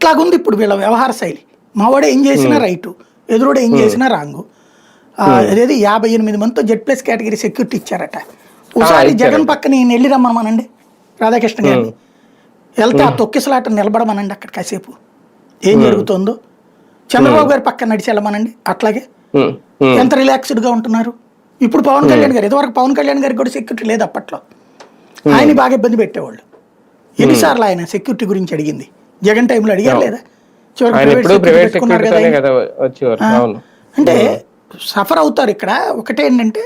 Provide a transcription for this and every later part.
అట్లాగుంది ఇప్పుడు వీళ్ళ వ్యవహార శైలి. మావాడే ఏం చేసినా రైటు, ఎదురుడు ఏం చేసినా రాంగు. అదేది 58 మందితో Z+ కేటగిరీ సెక్యూరిటీ ఇచ్చారట. ఒకసారి జగన్ పక్కన ఈయన వెళ్ళి రమ్మనమనండి రాధాకృష్ణ గారిని, వెళ్తే ఆ తొక్కిసలాట నిలబడమనండి అక్కడ కాసేపు ఏం జరుగుతుందో. చంద్రబాబు గారి పక్కన నడిచి వెళ్ళమనండి అట్లాగే, ఎంత రిలాక్స్డ్గా ఉంటున్నారు. ఇప్పుడు పవన్ కళ్యాణ్ గారు, ఇదివరకు పవన్ కళ్యాణ్ గారికి కూడా సెక్యూరిటీ లేదు అప్పట్లో, ఆయన బాగా ఇబ్బంది పెట్టేవాళ్ళు. ఎన్నిసార్లు ఆయన సెక్యూరిటీ గురించి అడిగింది, జగన్ టైంలో అడిగారు లేదా? చివరికి ప్రైవేట్ పెట్టుకున్నారు కదా. అంటే సఫర్ అవుతారు ఇక్కడ. ఒకటేంటంటే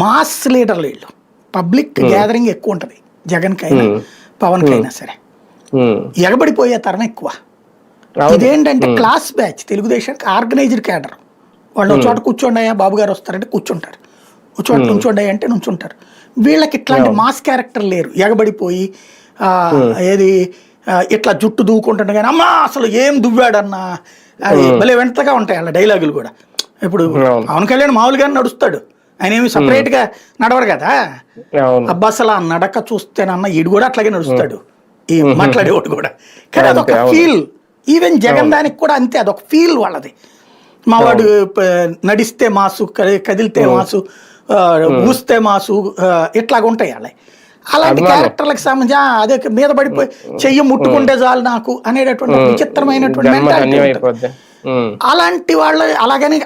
మాస్ లీడర్లు వీళ్ళు, పబ్లిక్ గ్యాదరింగ్ ఎక్కువ ఉంటుంది జగన్కైనా పవన్కైనా సరే, ఎగబడిపోయే తరం ఎక్కువ. ఇదేంటంటే క్లాస్ బ్యాచ్, తెలుగుదేశానికి ఆర్గనైజ్డ్ క్యాడర్. వాళ్ళు ఒక చోట కూర్చోండాయా బాబు గారు వస్తారంటే కూర్చుంటారు, ఒక చోట నుంచోండాయా అంటే నుంచుంటారు. వీళ్ళకి ఇట్లాంటి మాస్ క్యారెక్టర్ లేరు, ఎగబడిపోయి ఏది ఇట్లా జుట్టు దూకుంటుండే కానీ అమ్మా అసలు ఏం దువ్వాడన్నా అది భలే వెంటగా ఉంటాయి వాళ్ళ డైలాగులు కూడా. ఇప్పుడు పవన్ కళ్యాణ్ మామూలుగానే నడుస్తాడు, ఆయన ఏమి సపరేట్ గా నడవరు కదా. అబ్బా అసలు ఆ నడక చూస్తేనన్నా ఈడు కూడా అట్లాగే నడుస్తాడు, ఈ మాట్లాడేవాడు కూడా. కానీ అదొక ఫీల్, ఈవెన్ జగన్ దానికి కూడా అంతే, అదొక ఫీల్ వాళ్ళది. మావాడు నడిస్తే మాసు, కదిలితే మాసు, ఊస్తే మాసు, ఇట్లాగా ఉంటాయి వాళ్ళ. అలాంటి క్యారెక్టర్లకు సంబంధించి అదే మీద పడిపోయి చెయ్యి ముట్టుకుంటే చాలు నాకు అనేటటువంటి విచిత్రమైనటువంటి మెంటాలిటీ. అలాంటి వాళ్ళు అలాగని